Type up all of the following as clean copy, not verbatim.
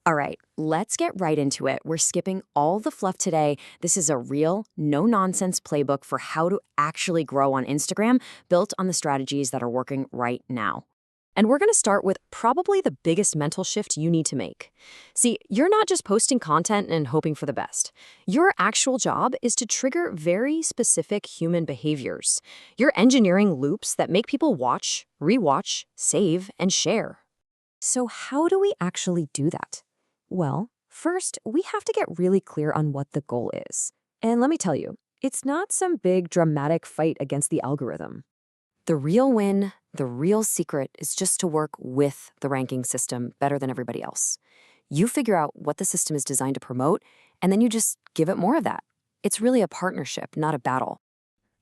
All right, let's get right into it. We're skipping all the fluff today. This is a real, no nonsense playbook for how to actually grow on Instagram, built on the strategies that are working right now. And we're going to start with probably the biggest mental shift you need to make. See, you're not just posting content and hoping for the best. Your actual job is to trigger very specific human behaviors. You're engineering loops that make people watch, rewatch, save, and share. So how do we actually do that? Well, first, we have to get really clear on what the goal is. And let me tell you, it's not some big dramatic fight against the algorithm. The real win, the real secret is just to work with the ranking system better than everybody else. You figure out what the system is designed to promote, and then you just give it more of that. It's really a partnership, not a battle.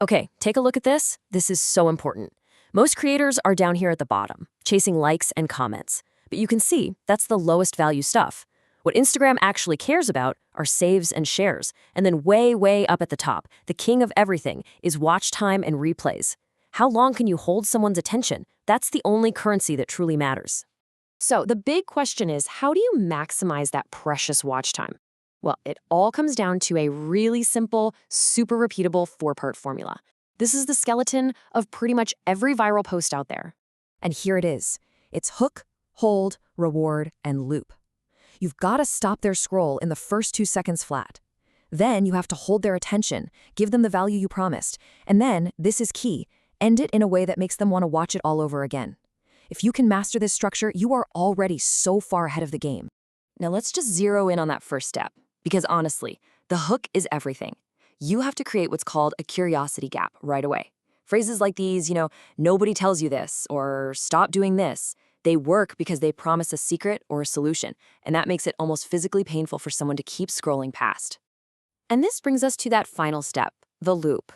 Okay, take a look at this. This is so important. Most creators are down here at the bottom, chasing likes and comments. But you can see that's the lowest value stuff. What Instagram actually cares about are saves and shares. And then way up at the top, the king of everything is watch time and replays. How long can you hold someone's attention? That's the only currency that truly matters. So the big question is, how do you maximize that precious watch time? Well, it all comes down to a really simple, super repeatable 4-part formula. This is the skeleton of pretty much every viral post out there. And here it is. It's hook, hold, reward, and loop. You've got to stop their scroll in the first 2 seconds flat. Then you have to hold their attention, give them the value you promised, and then, this is key, end it in a way that makes them want to watch it all over again. If you can master this structure, you are already so far ahead of the game. Now let's just zero in on that first step, because honestly, the hook is everything. You have to create what's called a curiosity gap right away. Phrases like these, nobody tells you this, or stop doing this, they work because they promise a secret or a solution, and that makes it almost physically painful for someone to keep scrolling past. And this brings us to that final step, the loop.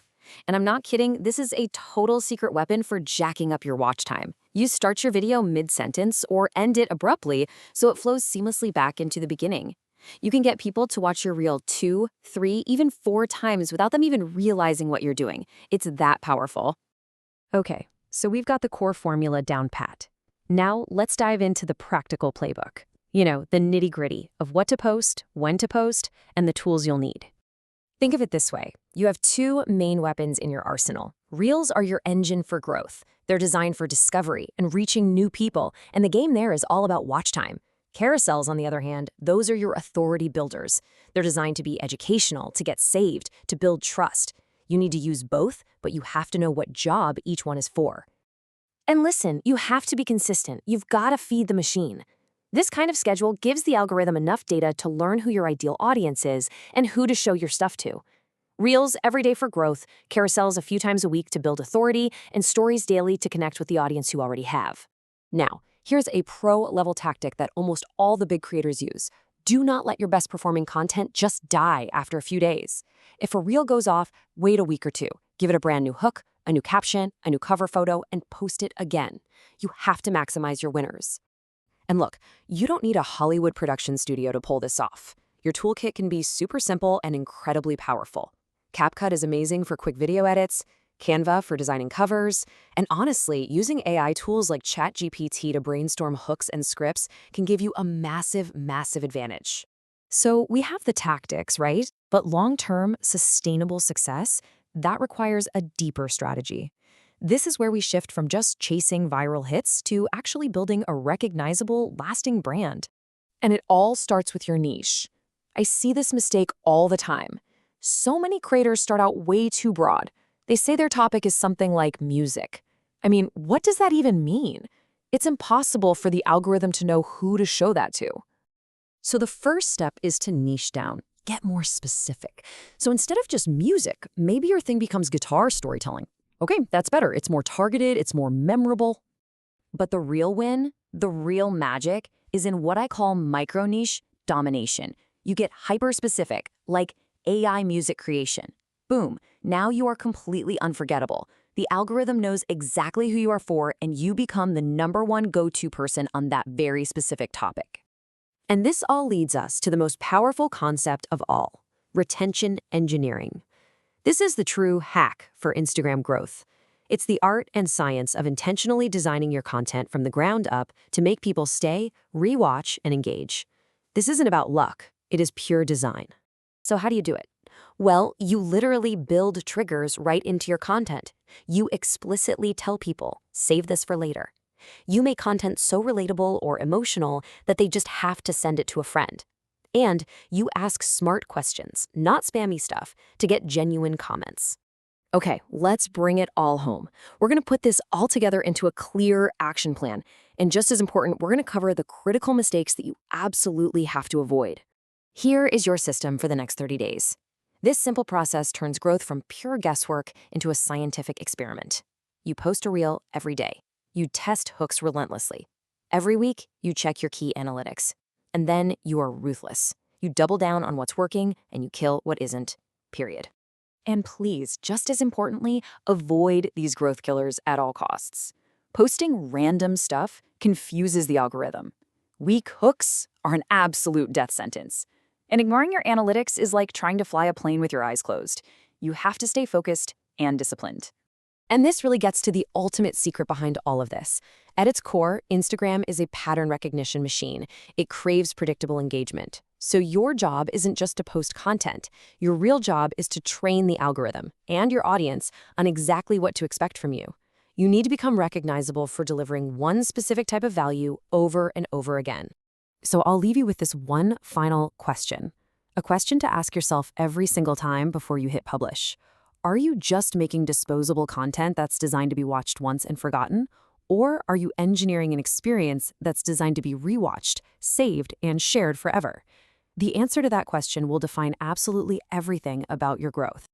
And I'm not kidding, this is a total secret weapon for jacking up your watch time. You start your video mid-sentence or end it abruptly so it flows seamlessly back into the beginning. You can get people to watch your reel 2, 3, even 4 times without them even realizing what you're doing. It's that powerful. Okay, so we've got the core formula down pat. Now, let's dive into the practical playbook. The nitty-gritty of what to post, when to post, and the tools you'll need. Think of it this way. You have 2 main weapons in your arsenal. Reels are your engine for growth. They're designed for discovery and reaching new people, and the game there is all about watch time. Carousels, on the other hand, those are your authority builders. They're designed to be educational, to get saved, to build trust. You need to use both, but you have to know what job each one is for. And listen, you have to be consistent. You've got to feed the machine. This kind of schedule gives the algorithm enough data to learn who your ideal audience is and who to show your stuff to. Reels every day for growth, carousels a few times a week to build authority, and stories daily to connect with the audience you already have. Now, here's a pro-level tactic that almost all the big creators use. Do not let your best performing content just die after a few days. If a reel goes off, wait a week or 2. Give it a brand new hook, a new caption, a new cover photo, and post it again. You have to maximize your winners. And look, you don't need a Hollywood production studio to pull this off. Your toolkit can be super simple and incredibly powerful. CapCut is amazing for quick video edits, Canva for designing covers, and honestly, using AI tools like ChatGPT to brainstorm hooks and scripts can give you a massive advantage. So we have the tactics, right? But long-term, sustainable success, that requires a deeper strategy. This is where we shift from just chasing viral hits to actually building a recognizable, lasting brand. And it all starts with your niche. I see this mistake all the time. So many creators start out way too broad. They say their topic is something like music. I mean, what does that even mean? It's impossible for the algorithm to know who to show that to. So the first step is to niche down. Get more specific. So instead of just music, maybe your thing becomes guitar storytelling. Okay, that's better. It's more targeted, it's more memorable. But the real win, the real magic, is in what I call micro-niche domination. You get hyper-specific, like AI music creation. Boom, now you are completely unforgettable. The algorithm knows exactly who you are for, and you become the #1 go-to person on that very specific topic. And this all leads us to the most powerful concept of all, retention engineering. This is the true hack for Instagram growth. It's the art and science of intentionally designing your content from the ground up to make people stay, rewatch, and engage. This isn't about luck. It is pure design. So how do you do it? Well, you literally build triggers right into your content. You explicitly tell people, save this for later. You make content so relatable or emotional that they just have to send it to a friend. And you ask smart questions, not spammy stuff, to get genuine comments. Okay, let's bring it all home. We're going to put this all together into a clear action plan. And just as important, we're going to cover the critical mistakes that you absolutely have to avoid. Here is your system for the next 30 days. This simple process turns growth from pure guesswork into a scientific experiment. You post a reel every day. You test hooks relentlessly. Every week, you check your key analytics. And then you are ruthless. You double down on what's working and you kill what isn't, period. And please, just as importantly, avoid these growth killers at all costs. Posting random stuff confuses the algorithm. Weak hooks are an absolute death sentence. And ignoring your analytics is like trying to fly a plane with your eyes closed. You have to stay focused and disciplined. And this really gets to the ultimate secret behind all of this. At its core, Instagram is a pattern recognition machine. It craves predictable engagement. So your job isn't just to post content. Your real job is to train the algorithm and your audience on exactly what to expect from you. You need to become recognizable for delivering one specific type of value over and over again. So I'll leave you with this one final question. A question to ask yourself every single time before you hit publish. Are you just making disposable content that's designed to be watched once and forgotten? Or are you engineering an experience that's designed to be rewatched, saved, and shared forever? The answer to that question will define absolutely everything about your growth.